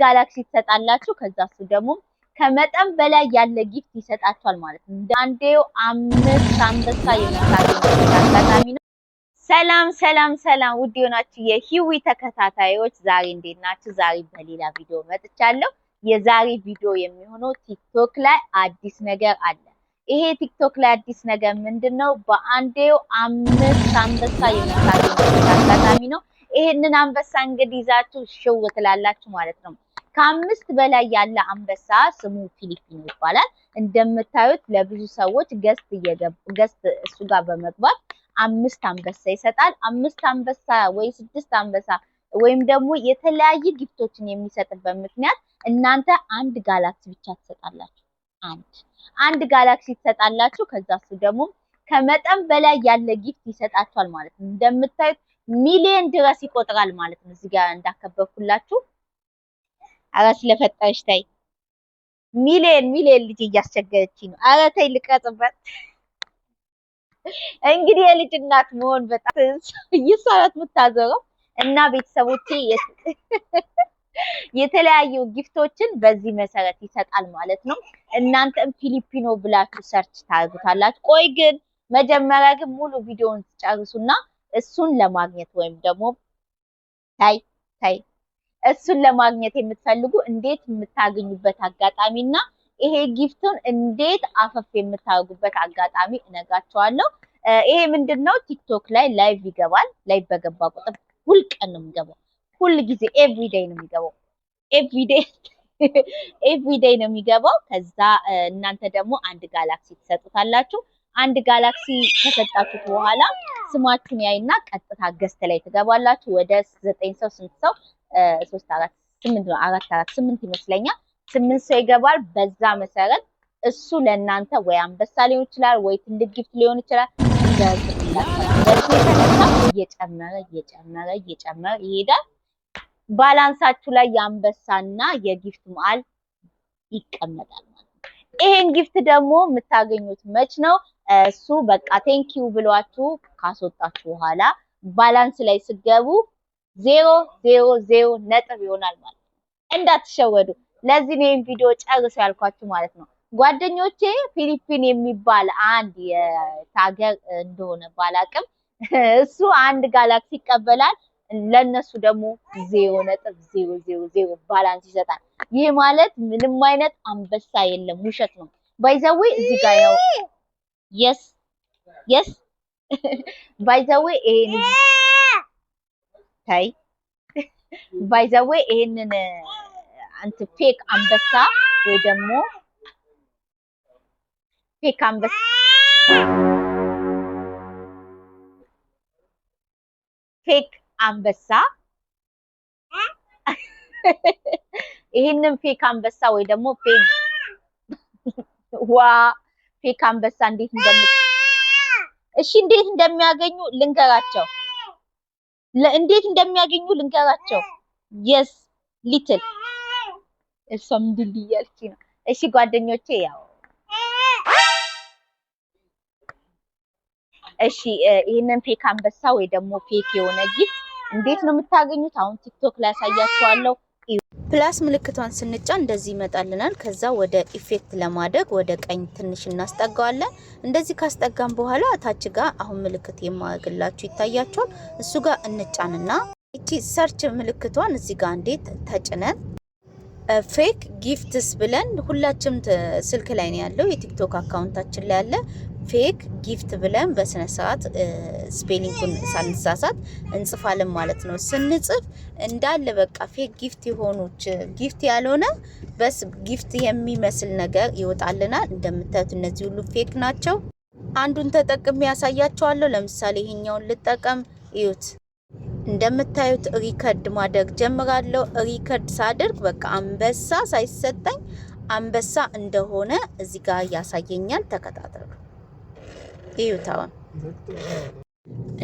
ጋላክሲ ተጣላችሁ ከዛሱ ደግሞ ከመጠን በላይ ያለ ጊፍት ይሰጣችኋል ማለት ነው። አንዴው 5 አንበሳ የምታገኙበት አጋጣሚ ነው። ሰላም ውድ ሆናችሁ የሂዊ ተከታታዮች ዛሬ እንዴት ናችሁ? ዛሬ በሌላ ቪዲዮ መጥቻለሁ። የዛሬ ቪዲዮ የሚሆነው ቲክቶክ ላይ አዲስ ነገር አለ። ይሄ ቲክቶክ ላይ አዲስ ነገር ምንድነው? በአንዴው 5 አንበሳ የምታገኙበት አጋጣሚ ነው። ይሄንን አንበሳ እንግዲህ ይዛችሁ ሽው ትላላችሁ ማለት ነው። ከ5 በላይ ያለ አንበሳ ስሙ ፊሊፒኖ ይባላል። እንደምታዩት ለብዙ ሰዎች ገስት እሱ ጋር በመግባት 5 አንበሳ ይሰጣል። 5 አንበሳ ወይ 6 አንበሳ ወይም ደግሞ የተለያየ ጊፍቶችን የሚሰጥበት ምክንያት እናንተ አንድ ጋላክሲ ብቻ ትሰጣላችሁ። አንድ ጋላክሲ ትሰጣላችሁ። ከዛሱ ደግሞ ከመጠን በላይ ያለ ጊፍት ይሰጣችኋል ማለት ነው። እንደምታዩት ሚሊዮን ድረስ ይቆጥራል ማለት ነው። እዚህ ጋር እንዳከበብኩላችሁ አረ ስለፈጠረሽ ታይ ሚሊዮን ልጅ እያስቸገረችኝ ነው። አረ ታይ ልቀጥበት። እንግዲህ የልጅ እናት መሆን በጣም ይሳራት የምታዘረው እና ቤተሰቦቼ የተለያዩ ጊፍቶችን በዚህ መሰረት ይሰጣል ማለት ነው። እናንተም ፊሊፒኖ ብላችሁ ሰርች ታርጉታላችሁ። ቆይ ግን መጀመሪያ ግን ሙሉ ቪዲዮውን ጨርሱና እሱን ለማግኘት ወይም ደግሞ ታይ እሱን ለማግኘት የምትፈልጉ እንዴት የምታገኙበት አጋጣሚና ይሄ ጊፍቱን እንዴት አፈፍ የምታርጉበት አጋጣሚ እነግራችኋለሁ። ይሄ ምንድነው? ቲክቶክ ላይ ላይቭ ይገባል። ላይቭ በገባ ቁጥር ሁል ቀን ነው የሚገባው። ሁል ጊዜ ኤቭሪዴይ ነው የሚገባው። ኤቭሪዴይ ነው የሚገባው። ከዛ እናንተ ደግሞ አንድ ጋላክሲ ትሰጡታላችሁ። አንድ ጋላክሲ ከሰጣችሁት በኋላ ስማችሁን ያይና ቀጥታ ገስት ላይ ትገባላችሁ። ወደ 9 ሰው ስንት ሰው 3 4 8 ነው 4 4 8 ይመስለኛል 8 ሰው ይገባል። በዛ መሰረት እሱ ለእናንተ ወይ አንበሳ ሊሆን ይችላል ወይ ትልቅ ጊፍት ሊሆን ይችላል። እየጨመረ ይሄዳል። ባላንሳችሁ ላይ የአንበሳና የጊፍት መሃል ይቀመጣል ማለት ነው። ይሄን ጊፍት ደግሞ የምታገኙት መች ነው? እሱ በቃ ቴንኪው ብሏችሁ ካስወጣችሁ በኋላ ባላንስ ላይ ስገቡ 000 ነጥብ ይሆናል ማለት ነው። እንዳትሸወዱ። ለዚህ ነው ይሄን ቪዲዮ ጨርሱ ያልኳችሁ ማለት ነው። ጓደኞቼ ፊሊፒን የሚባል አንድ የታገር እንደሆነ ባላቅም እሱ አንድ ጋላክሲ ይቀበላል። ለነሱ ደግሞ 0.000 ባላንስ ይሰጣል። ይሄ ማለት ምንም አይነት አንበሳ የለም፣ ውሸት ነው። ባይዘዌ እዚህ ጋር ያው yes ባይዘዌ ይሄንን አንተ ፌክ አንበሳ ወይ ደግሞ ፌክ አንበሳ ይሄንን ፌክ አንበሳ ወይ ደግሞ ፌክ አንበሳ እንዴት እንደሚያገኙ ልንገራቸው። yes ሊትል እሷም ድልያልኪ ነው። እሺ ጓደኞቼ ያው እሺ ይሄንን ፌክ አንበሳ ወይ ደግሞ ፌክ የሆነ ጊፍት እንዴት ነው የምታገኙት? አሁን ቲክቶክ ላይ ያሳያችኋለሁ። ፕላስ ምልክቷን ስንጫን እንደዚህ ይመጣልናል። ከዛ ወደ ኢፌክት ለማድረግ ወደ ቀኝ ትንሽ እናስጠጋዋለን። እንደዚህ ካስጠጋን በኋላ ታች ጋር አሁን ምልክት የማያግላችሁ ይታያችኋል። እሱ ጋር እንጫንና እቺ ሰርች ምልክቷን እዚህ ጋር እንዴት ተጭነን ፌክ ጊፍትስ ብለን ሁላችንም ስልክ ላይ ነው ያለው፣ የቲክቶክ አካውንታችን ላይ ያለ ፌክ ጊፍት ብለን በስነ ስርዓት ስፔሊንጉን ሳንሳሳት እንጽፋለን ማለት ነው። ስንጽፍ እንዳለ በቃ ፌክ ጊፍት የሆኑት ጊፍት ያልሆነ በስ ጊፍት የሚመስል ነገር ይወጣልናል። እንደምታዩት እነዚህ ሁሉ ፌክ ናቸው። አንዱን ተጠቅሜ ያሳያችኋለሁ። ለምሳሌ ይሄኛውን ልጠቀም። እዩት። እንደምታዩት ሪከርድ ማድረግ ጀምራለሁ። ሪከርድ ሳደርግ በቃ አንበሳ ሳይሰጠኝ አንበሳ እንደሆነ እዚህ ጋር ያሳየኛል። ተከታተሉ። እዩት። አሁን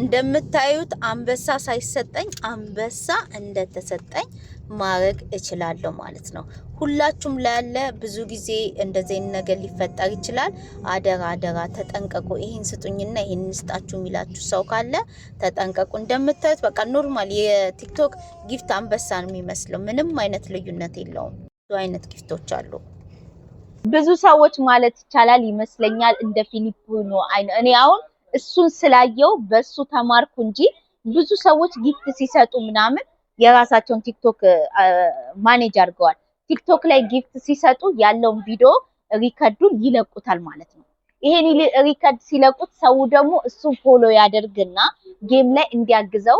እንደምታዩት አንበሳ ሳይሰጠኝ አንበሳ እንደተሰጠኝ ማድረግ እችላለሁ ማለት ነው። ሁላችሁም ላይ ያለ ብዙ ጊዜ እንደዚህ ነገር ሊፈጠር ይችላል። አደራ አደራ ተጠንቀቁ። ይሄን ስጡኝና ይሄን እንስጣችሁ የሚላችሁ ሰው ካለ ተጠንቀቁ። እንደምታዩት በቃ ኖርማል የቲክቶክ ጊፍት አንበሳ ነው የሚመስለው። ምንም አይነት ልዩነት የለውም። ብዙ አይነት ጊፍቶች አሉ። ብዙ ሰዎች ማለት ይቻላል ይመስለኛል እንደ ፊሊፒኖ አይነ እኔ አሁን እሱን ስላየው በሱ ተማርኩ እንጂ ብዙ ሰዎች ጊፍት ሲሰጡ ምናምን የራሳቸውን ቲክቶክ ማኔጅ አድርገዋል። ቲክቶክ ላይ ጊፍት ሲሰጡ ያለውን ቪዲዮ ሪከርዱን ይለቁታል ማለት ነው። ይሄን ሪከርድ ሲለቁት ሰው ደግሞ እሱ ፎሎ ያደርግና ጌም ላይ እንዲያግዘው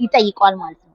ይጠይቀዋል ማለት ነው።